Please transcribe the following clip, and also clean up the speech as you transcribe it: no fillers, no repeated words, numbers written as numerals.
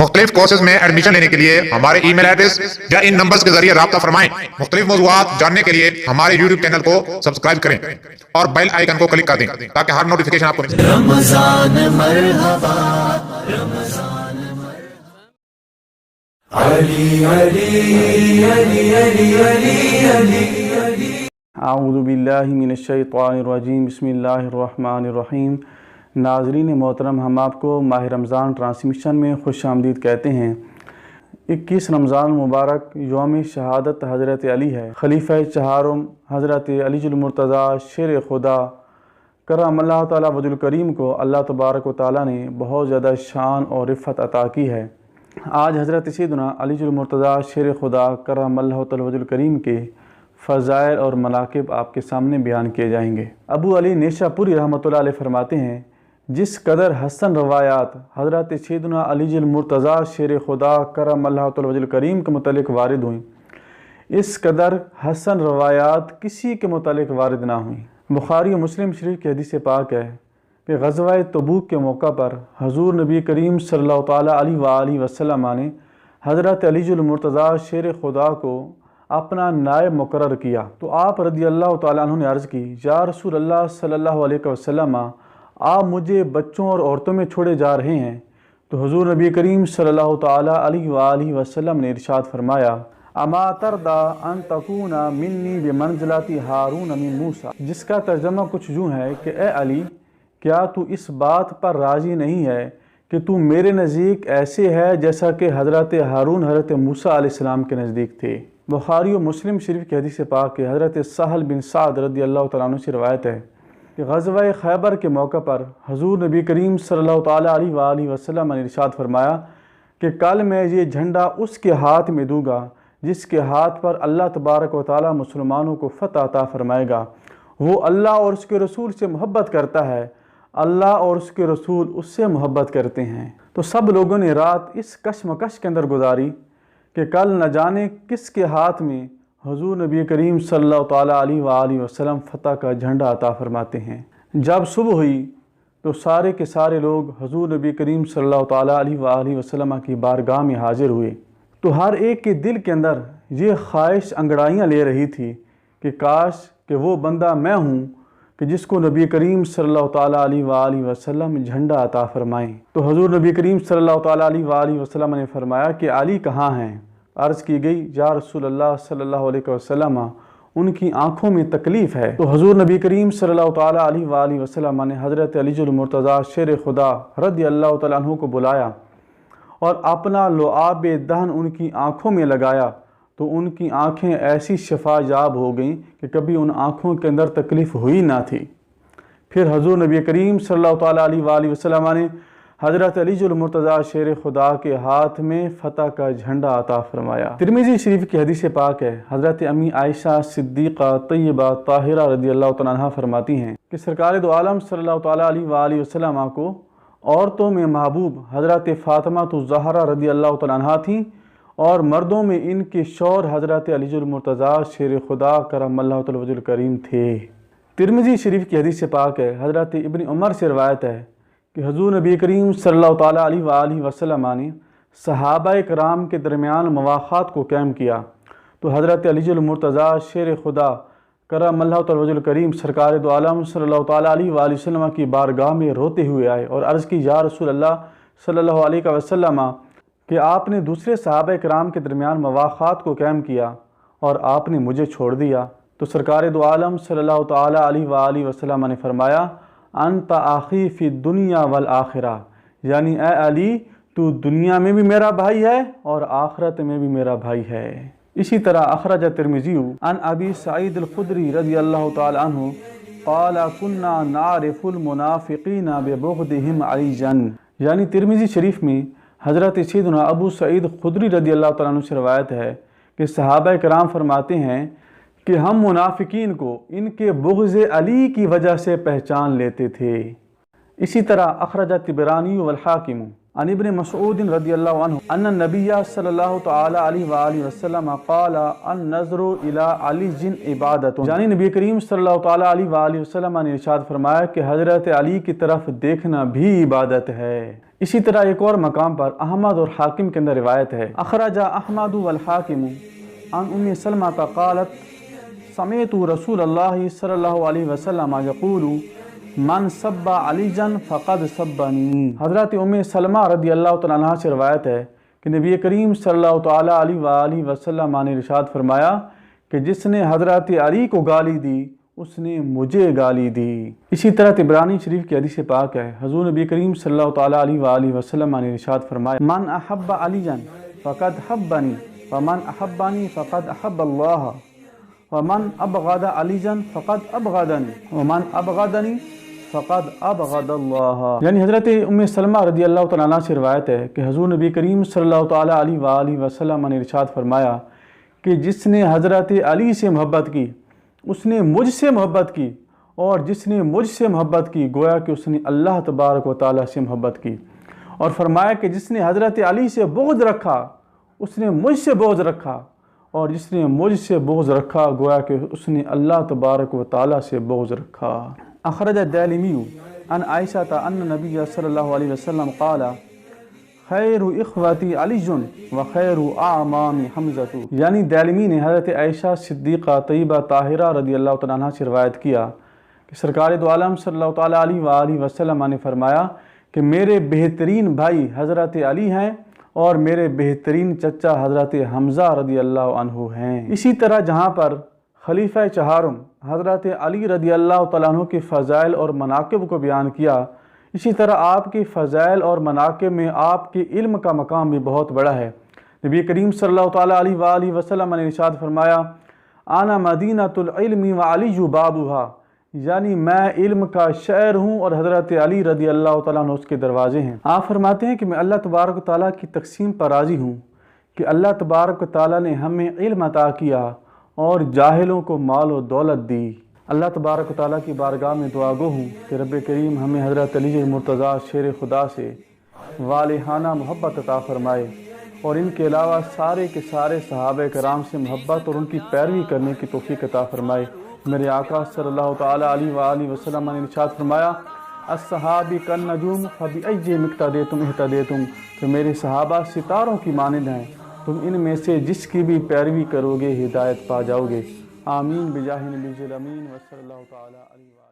مختلف کورسز میں ایڈمیشن لینے کے لیے ہمارے ای میل ایڈریس یا ان نمبرز کے ذریعے رابطہ فرمائیں۔ مختلف موضوعات جاننے کے لیے ہمارے یوٹیوب چینل کو سبسکرائب کریں اور بیل آئیکن کو کلک کر دیں تاکہ ہر نوٹیفیکیشن آپ کو مل جائے۔ رمضان مرحبا رمضان علی علی علی علی علی علی علی۔ اعوذ باللہ من الشیطان الرجیم، بسم اللہ الرحمن الرحیم۔ ناظرین محترم، ہم آپ کو ماہ رمضان ٹرانسمیشن میں خوش آمدید کہتے ہیں۔ 21 رمضان مبارک یوم شہادت حضرت علی ہے۔ خلیفہ چہارم حضرت علی المرتضیٰ شیر خدا کرم اللہ تعالیٰ وجہ الکریم کو اللہ تبارک و تعالیٰ نے بہت زیادہ شان اور رفعت عطا کی ہے۔ آج حضرت سیدنا علی المرتضیٰ شیر خدا کرم اللہ تعالیٰ وجہ الکریم کے فضائل اور مناقب آپ کے سامنے بیان کیے جائیں گے۔ ابو علی نیشہ پوری رحمۃ اللہ علیہ فرماتے ہیں، جس قدر حسن روایات حضرت سیدنا علی المرتضیٰ شیر خدا کرم اللہ تعالیٰ وجہ الکریم کے متعلق وارد ہوئیں، اس قدر حسن روایات کسی کے متعلق وارد نہ ہوئیں۔ بخاری و مسلم شریف کی حدیث پاک ہے کہ غزوہ تبوک کے موقع پر حضور نبی کریم صلی اللہ تعالیٰ علیہ وآلہ وسلم نے حضرت علی المرتضیٰ شیر خدا کو اپنا نائب مقرر کیا، تو آپ رضی اللہ تعالیٰ عنہ نے عرض کی، یا رسول اللہ صلی اللہ علیہ وسلم، آپ مجھے بچوں اور عورتوں میں چھوڑے جا رہے ہیں؟ تو حضور نبی کریم صلی اللہ تعالیٰ علیہ وآلہ وسلم نے ارشاد فرمایا، اما ترضی ان تکون منی بمنزلۃ ہارون من موسیٰ، جس کا ترجمہ کچھ یوں ہے کہ اے علی، کیا تو اس بات پر راضی نہیں ہے کہ تو میرے نزدیک ایسے ہے جیسا کہ حضرت ہارون حضرت موسیٰ علیہ السلام کے نزدیک تھے؟ بخاری و مسلم شریف کی حدیث پاک کے حضرت سہل بن سعد رضی اللہ تعالیٰ عنہ سے روایت ہے کہ غزوہ خیبر کے موقع پر حضور نبی کریم صلی اللہ تعالیٰ علیہ وآلہ وسلم نے ارشاد فرمایا کہ کل میں یہ جھنڈا اس کے ہاتھ میں دوں گا جس کے ہاتھ پر اللہ تبارک و تعالیٰ مسلمانوں کو فتح عطا فرمائے گا۔ وہ اللہ اور اس کے رسول سے محبت کرتا ہے، اللہ اور اس کے رسول اس سے محبت کرتے ہیں۔ تو سب لوگوں نے رات اس کشمکش کے اندر گزاری کہ کل نہ جانے کس کے ہاتھ میں حضور نبی کریم صلی اللہ تعالیٰ علیہ وآلہ وسلم فتح کا جھنڈا عطا فرماتے ہیں۔ جب صبح ہوئی تو سارے کے سارے لوگ حضور نبی کریم صلی اللہ تعالیٰ علیہ وآلہ وسلم کی بارگاہ میں حاضر ہوئے، تو ہر ایک کے دل کے اندر یہ خواہش انگڑائیاں لے رہی تھی کہ کاش کہ وہ بندہ میں ہوں کہ جس کو نبی کریم صلی اللہ تعالیٰ علیہ وآلہ وسلم جھنڈا عطا فرمائیں۔ تو حضور نبی کریم صلی اللہ تعالیٰ علیہ وآلہ وسلم نے فرمایا کہ علی کہاں ہیں؟ عرض کی گئی، یا رسول اللہ صلی اللہ علیہ وسلم، ان کی آنکھوں میں تکلیف ہے۔ تو حضور نبی کریم صلی اللہ تعالیٰ علیہ وآلہ وسلم نے حضرت علی المرتضیٰ شیر خدا رضی اللہ تعالیٰ عنہ کو بلایا اور اپنا لعاب دہن ان کی آنکھوں میں لگایا، تو ان کی آنکھیں ایسی شفا یاب ہو گئیں کہ کبھی ان آنکھوں کے اندر تکلیف ہوئی نہ تھی۔ پھر حضور نبی کریم صلی اللہ تعالیٰ علیہ وآلہ وسلم نے حضرت علی المرتضیٰ شیر خدا کے ہاتھ میں فتح کا جھنڈا عطا فرمایا۔ ترمذی شریف کی حدیث پاک ہے، حضرت امی عائشہ صدیقہ طیبہ طاہرہ رضی اللہ تعالیٰ عنہ فرماتی ہیں کہ سرکار دو عالم صلی اللہ تعالیٰ علیہ وآلہ وسلم کو عورتوں میں محبوب حضرت فاطمہ الزہرا رضی اللہ تعالیٰ عنہ تھیں، اور مردوں میں ان کے شوہر حضرت علی المرتضیٰ شیر خدا کرم اللہ تعالیٰ وجہ الکریم تھے۔ ترمذی شریف کی حدیث پاک ہے، حضرت ابن عمر سے روایت ہے کہ حضور نبی کریم صلی اللہ تعالیٰ علیہ وآلہ وسلم نے صحابہ کرام کے درمیان مواخات کو قائم کیا، تو حضرت علی المرتضیٰ شیر خدا کرم اللہ تعالیٰ وجہ الکریم سرکار دو عالم صلی اللہ تعالیٰ علیہ وآلہ وسلم کی بارگاہ میں روتے ہوئے آئے اور عرض کی، یا رسول اللہ صلی اللہ علیہ وسلم، کہ آپ نے دوسرے صحابہ کرام کے درمیان مواخات کو قائم کیا اور آپ نے مجھے چھوڑ دیا۔ تو سرکار دو عالم صلی اللہ تعالیٰ علیہ وآلہ وسلم نے فرمایا، انت آخی فی الدنیا والآخرہ، یعنی اے علی، تو دنیا میں بھی میرا بھائی ہے اور آخرت میں بھی میرا بھائی ہے۔ اسی طرح اخرج ترمذی عن ابی سعید الخدری رضی اللہ تعالیٰ عنہ قال کنا نعرف المنافقین ببغضهم علیجا، یعنی ترمذی شریف میں حضرت سیدنا ابو سعید خدری رضی اللہ تعالیٰ عنہ سے روایت ہے کہ صحابہ کرام فرماتے ہیں کہ ہم منافقین کو ان کے بغض علی کی وجہ سے پہچان لیتے تھے۔ اسی طرح اخرج طبرانی والحاکم عن ابن مسعود رضی اللہ عنہ ان النبی صلی اللہ تعالی علیہ وآلہ وسلم قال النظر الی علی عبادت، یعنی نبی کریم صلی اللہ تعالی علیہ وآلہ وسلم نے ارشاد فرمایا کہ حضرت علی کی طرف دیکھنا بھی عبادت ہے۔ اسی طرح ایک اور مقام پر احمد اور حاکم کے اندر روایت ہے، اخرج احمد والحاکم عن ام سلمہ قالت سمعت رسول اللہ صلی اللہ علیہ وسلم یقول من سب علیجا فقد سبنی۔ حضرت ام سلمہ رضی اللہ تعالیٰ عنہ سے روایت ہے کہ نبی کریم صلی اللہ تعالیٰ علیہ وآلہ وسلم نے ارشاد فرمایا کہ جس نے حضرت علی کو گالی دی اس نے مجھے گالی دی۔ اسی طرح طبرانی شریف کی حدیث پاک ہے، حضور نبی کریم صلی اللہ تعالیٰ علیہ وآلہ وسلم نے ارشاد فرمایا من احب علیجا فقد حبنی ومن احبنی فقد احب اللہ ومن ابغض علیجا فقد ابغضنی ومن ابغضنی فقد ابغض اللہ۔ یعنی حضرت ام سلمہ رضی اللہ تعالیٰ عنہ سے روایت ہے کہ حضور نبی کریم صلی اللہ تعالیٰ علیہ وآلہ وسلم نے ارشاد فرمایا کہ جس نے حضرت علی سے محبت کی اس نے مجھ سے محبت کی، اور جس نے مجھ سے محبت کی گویا کہ اس نے اللہ تبارک و تعالیٰ سے محبت کی، اور فرمایا کہ جس نے حضرت علی سے بغض رکھا اس نے مجھ سے بغض رکھا، اور جس نے مجھ سے بغض رکھا گویا کہ اس نے اللہ تبارک و تعالیٰ سے بغض رکھا۔ اخرج الدارمی عن عائشہ ان نبی صلی اللہ علیہ وسلم قال خیر اخوتی علی و خیر اعمامی حمزہ۔ یعنی دارمی نے حضرت عائشہ صدیقہ طیبہ طاہرہ رضی اللہ تعالیٰ عنہ سے روایت کیا کہ سرکار دو عالم صلی اللہ تعالیٰ علیہ وآلہ وسلم نے فرمایا کہ میرے بہترین بھائی حضرت علی ہیں اور میرے بہترین چچا حضرت حمزہ رضی اللہ عنہ ہیں۔ اسی طرح جہاں پر خلیفہ چہارم حضرت علی رضی اللہ تعالیٰ عنہ کے فضائل اور مناقب کو بیان کیا، اسی طرح آپ کے فضائل اور مناقب میں آپ کے علم کا مقام بھی بہت بڑا ہے۔ نبی کریم صلی اللہ تعالیٰ علیہ وآلہ وسلم نے ارشاد فرمایا انا مدینۃ العلم وعلی بابھا، یعنی میں علم کا شہر ہوں اور حضرت علی رضی اللہ تعالیٰ عنہ اس کے دروازے ہیں۔ آپ فرماتے ہیں کہ میں اللہ تبارک و تعالیٰ کی تقسیم پر راضی ہوں کہ اللہ تبارک و تعالیٰ نے ہمیں علم عطا کیا اور جاہلوں کو مال و دولت دی۔ اللہ تبارک و تعالیٰ کی بارگاہ میں دعا گو ہوں کہ رب کریم ہمیں حضرت علی مرتضیٰ شیر خدا سے والہانہ محبت عطا فرمائے، اور ان کے علاوہ سارے کے سارے صحابہ کرام سے محبت اور ان کی پیروی کرنے کی توفیق عطا فرمائے۔ میرے آقا صلی اللہ تعالیٰ علیہ وآلہ وسلم نے ارشاد فرمایا الصحابی کالنجوم فبأی مقتدیتم اہتدیتم، کہ میرے صحابہ ستاروں کی مانند ہیں، تم ان میں سے جس کی بھی پیروی کرو گے ہدایت پا جاؤ گے۔ آمین بجاہ نبی الامین وصلی اللہ تعالیٰ علیہ وآلہ۔